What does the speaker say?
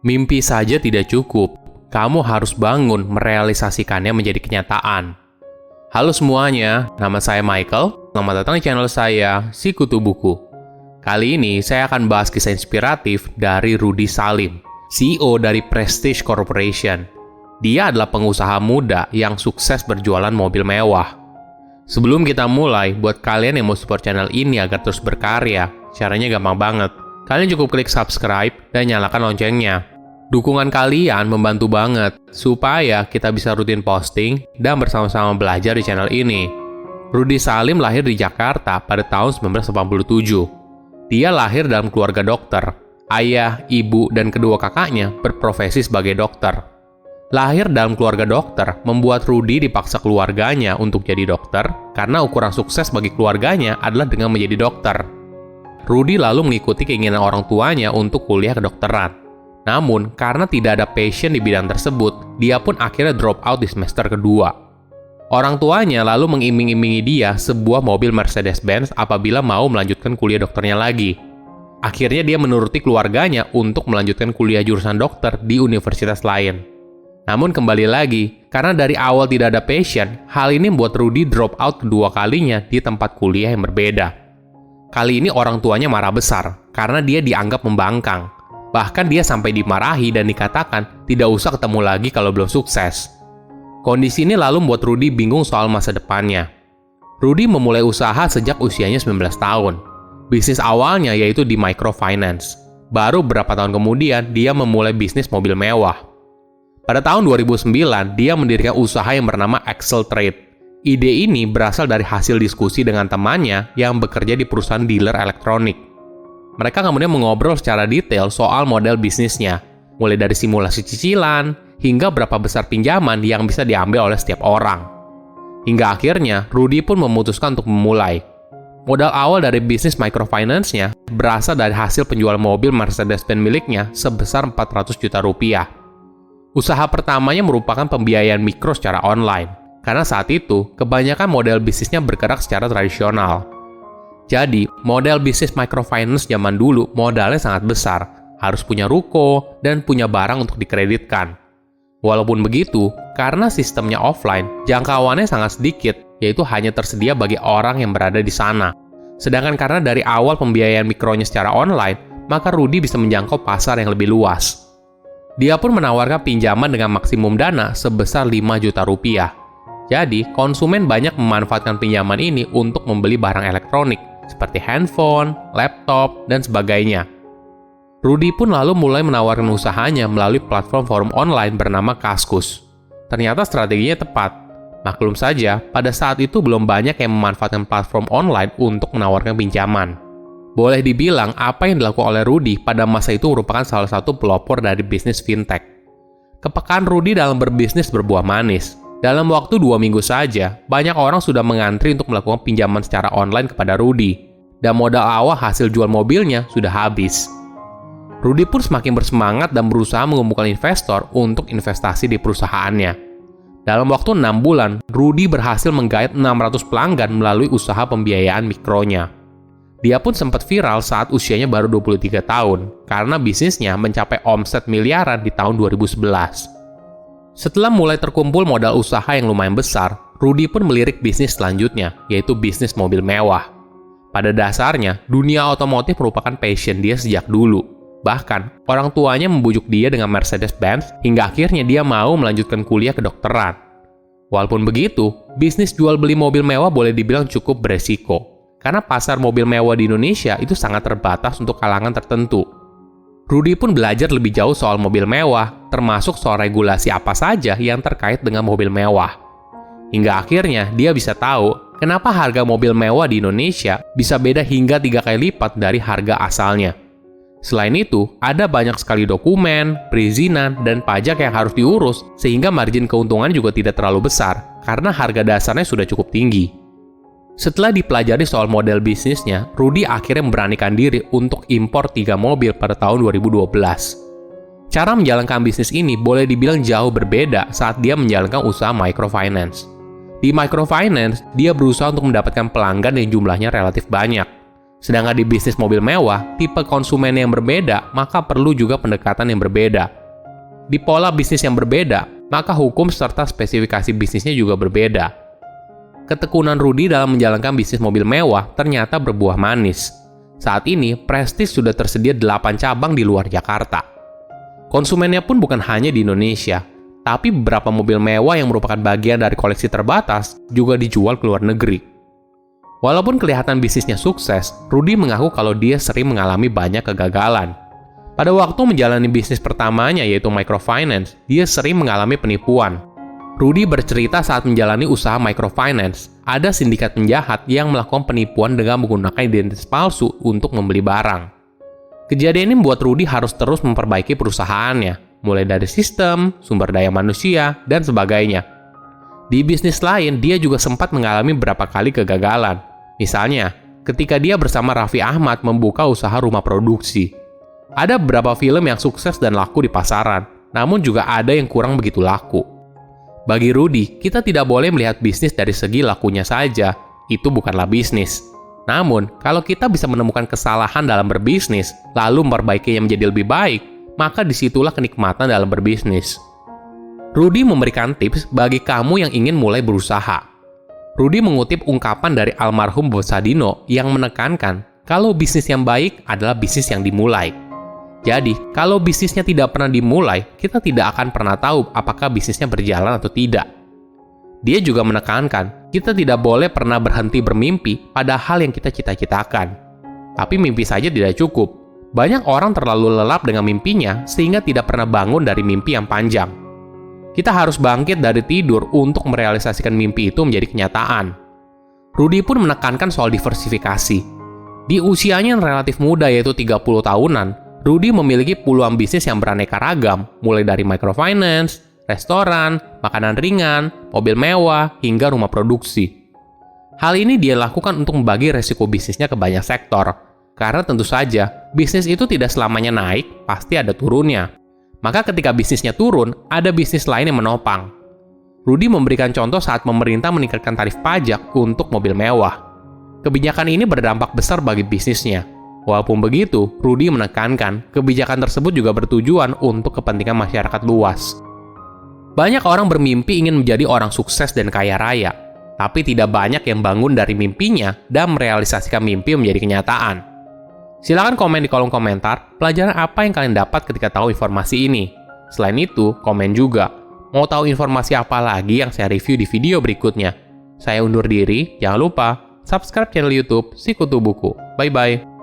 Mimpi saja tidak cukup, kamu harus bangun merealisasikannya menjadi kenyataan. Halo semuanya, nama saya Michael, selamat datang di channel saya, Sikutu Buku. Kali ini saya akan bahas kisah inspiratif dari Rudy Salim, CEO dari Prestige Corporation. Dia adalah pengusaha muda yang sukses berjualan mobil mewah. Sebelum kita mulai, buat kalian yang mau support channel ini agar terus berkarya, caranya gampang banget. Kalian cukup klik subscribe dan nyalakan loncengnya. Dukungan kalian membantu banget supaya kita bisa rutin posting dan bersama-sama belajar di channel ini. Rudy Salim lahir di Jakarta pada tahun 1987. Dia lahir dalam keluarga dokter. Ayah, ibu, dan kedua kakaknya berprofesi sebagai dokter. Lahir dalam keluarga dokter membuat Rudy dipaksa keluarganya untuk jadi dokter karena ukuran sukses bagi keluarganya adalah dengan menjadi dokter. Rudy lalu mengikuti keinginan orang tuanya untuk kuliah kedokteran. Namun, karena tidak ada passion di bidang tersebut, dia pun akhirnya drop out di semester kedua. Orang tuanya lalu mengiming-imingi dia sebuah mobil Mercedes-Benz apabila mau melanjutkan kuliah dokternya lagi. Akhirnya dia menuruti keluarganya untuk melanjutkan kuliah jurusan dokter di universitas lain. Namun kembali lagi, karena dari awal tidak ada passion, hal ini membuat Rudy drop out kedua kalinya di tempat kuliah yang berbeda. Kali ini orang tuanya marah besar, karena dia dianggap membangkang. Bahkan dia sampai dimarahi dan dikatakan tidak usah ketemu lagi kalau belum sukses. Kondisi ini lalu membuat Rudy bingung soal masa depannya. Rudy memulai usaha sejak usianya 19 tahun. Bisnis awalnya yaitu di microfinance. Baru beberapa tahun kemudian, dia memulai bisnis mobil mewah. Pada tahun 2009, dia mendirikan usaha yang bernama Excel Trade. Ide ini berasal dari hasil diskusi dengan temannya yang bekerja di perusahaan dealer elektronik. Mereka kemudian mengobrol secara detail soal model bisnisnya, mulai dari simulasi cicilan, hingga berapa besar pinjaman yang bisa diambil oleh setiap orang. Hingga akhirnya, Rudy pun memutuskan untuk memulai. Modal awal dari bisnis microfinance-nya berasal dari hasil penjualan mobil Mercedes-Benz miliknya sebesar 400 juta rupiah. Usaha pertamanya merupakan pembiayaan mikro secara online, karena saat itu, kebanyakan model bisnisnya bergerak secara tradisional. Jadi, model bisnis microfinance zaman dulu modalnya sangat besar, harus punya ruko, dan punya barang untuk dikreditkan. Walaupun begitu, karena sistemnya offline, jangkauannya sangat sedikit, yaitu hanya tersedia bagi orang yang berada di sana. Sedangkan karena dari awal pembiayaan mikronya secara online, maka Rudy bisa menjangkau pasar yang lebih luas. Dia pun menawarkan pinjaman dengan maksimum dana sebesar 5 juta rupiah. Jadi, konsumen banyak memanfaatkan pinjaman ini untuk membeli barang elektronik, seperti handphone, laptop, dan sebagainya. Rudy pun lalu mulai menawarkan usahanya melalui platform forum online bernama Kaskus. Ternyata strateginya tepat. Maklum saja, pada saat itu belum banyak yang memanfaatkan platform online untuk menawarkan pinjaman. Boleh dibilang, apa yang dilakukan oleh Rudy pada masa itu merupakan salah satu pelopor dari bisnis fintech. Kepekaan Rudy dalam berbisnis berbuah manis. Dalam waktu 2 minggu saja, banyak orang sudah mengantri untuk melakukan pinjaman secara online kepada Rudy, dan modal awal hasil jual mobilnya sudah habis. Rudy pun semakin bersemangat dan berusaha mengumpulkan investor untuk investasi di perusahaannya. Dalam waktu 6 bulan, Rudy berhasil menggait 600 pelanggan melalui usaha pembiayaan mikronya. Dia pun sempat viral saat usianya baru 23 tahun, karena bisnisnya mencapai omset miliaran di tahun 2011. Setelah mulai terkumpul modal usaha yang lumayan besar, Rudy pun melirik bisnis selanjutnya, yaitu bisnis mobil mewah. Pada dasarnya, dunia otomotif merupakan passion dia sejak dulu. Bahkan, orang tuanya membujuk dia dengan Mercedes-Benz hingga akhirnya dia mau melanjutkan kuliah kedokteran. Walaupun begitu, bisnis jual beli mobil mewah boleh dibilang cukup beresiko. Karena pasar mobil mewah di Indonesia itu sangat terbatas untuk kalangan tertentu. Rudy pun belajar lebih jauh soal mobil mewah, termasuk soal regulasi apa saja yang terkait dengan mobil mewah. Hingga akhirnya dia bisa tahu kenapa harga mobil mewah di Indonesia bisa beda hingga 3 kali lipat dari harga asalnya. Selain itu, ada banyak sekali dokumen, perizinan, dan pajak yang harus diurus sehingga margin keuntungan juga tidak terlalu besar karena harga dasarnya sudah cukup tinggi. Setelah dipelajari soal model bisnisnya, Rudy akhirnya memberanikan diri untuk impor 3 mobil pada tahun 2012. Cara menjalankan bisnis ini boleh dibilang jauh berbeda saat dia menjalankan usaha microfinance. Di microfinance, dia berusaha untuk mendapatkan pelanggan yang jumlahnya relatif banyak. Sedangkan di bisnis mobil mewah, tipe konsumen yang berbeda, maka perlu juga pendekatan yang berbeda. Di pola bisnis yang berbeda, maka hukum serta spesifikasi bisnisnya juga berbeda. Ketekunan Rudy dalam menjalankan bisnis mobil mewah ternyata berbuah manis. Saat ini, Prestige sudah tersedia 8 cabang di luar Jakarta. Konsumennya pun bukan hanya di Indonesia, tapi beberapa mobil mewah yang merupakan bagian dari koleksi terbatas juga dijual ke luar negeri. Walaupun kelihatan bisnisnya sukses, Rudy mengaku kalau dia sering mengalami banyak kegagalan. Pada waktu menjalani bisnis pertamanya yaitu microfinance, dia sering mengalami penipuan. Rudy bercerita saat menjalani usaha microfinance, ada sindikat penjahat yang melakukan penipuan dengan menggunakan identitas palsu untuk membeli barang. Kejadian ini membuat Rudy harus terus memperbaiki perusahaannya, mulai dari sistem, sumber daya manusia, dan sebagainya. Di bisnis lain, dia juga sempat mengalami beberapa kali kegagalan. Misalnya, ketika dia bersama Raffi Ahmad membuka usaha rumah produksi. Ada beberapa film yang sukses dan laku di pasaran, namun juga ada yang kurang begitu laku. Bagi Rudy, kita tidak boleh melihat bisnis dari segi lakunya saja, itu bukanlah bisnis. Namun, kalau kita bisa menemukan kesalahan dalam berbisnis, lalu memperbaikinya menjadi lebih baik, maka disitulah kenikmatan dalam berbisnis. Rudy memberikan tips bagi kamu yang ingin mulai berusaha. Rudy mengutip ungkapan dari almarhum Bob Sadino yang menekankan kalau bisnis yang baik adalah bisnis yang dimulai. Jadi, kalau bisnisnya tidak pernah dimulai, kita tidak akan pernah tahu apakah bisnisnya berjalan atau tidak. Dia juga menekankan, kita tidak boleh pernah berhenti bermimpi pada hal yang kita cita-citakan. Tapi mimpi saja tidak cukup. Banyak orang terlalu lelap dengan mimpinya sehingga tidak pernah bangun dari mimpi yang panjang. Kita harus bangkit dari tidur untuk merealisasikan mimpi itu menjadi kenyataan. Rudy pun menekankan soal diversifikasi. Di usianya yang relatif muda yaitu 30 tahunan, Rudy memiliki puluhan bisnis yang beraneka ragam, mulai dari microfinance, restoran, makanan ringan, mobil mewah, hingga rumah produksi. Hal ini dia lakukan untuk membagi resiko bisnisnya ke banyak sektor. Karena tentu saja, bisnis itu tidak selamanya naik, pasti ada turunnya. Maka ketika bisnisnya turun, ada bisnis lain yang menopang. Rudy memberikan contoh saat pemerintah meningkatkan tarif pajak untuk mobil mewah. Kebijakan ini berdampak besar bagi bisnisnya. Walaupun begitu, Rudy menekankan kebijakan tersebut juga bertujuan untuk kepentingan masyarakat luas. Banyak orang bermimpi ingin menjadi orang sukses dan kaya raya, tapi tidak banyak yang bangun dari mimpinya dan merealisasikan mimpi menjadi kenyataan. Silahkan komen di kolom komentar pelajaran apa yang kalian dapat ketika tahu informasi ini. Selain itu, komen juga. Mau tahu informasi apa lagi yang saya review di video berikutnya? Saya undur diri, jangan lupa subscribe channel YouTube Sikutu Buku. Bye-bye.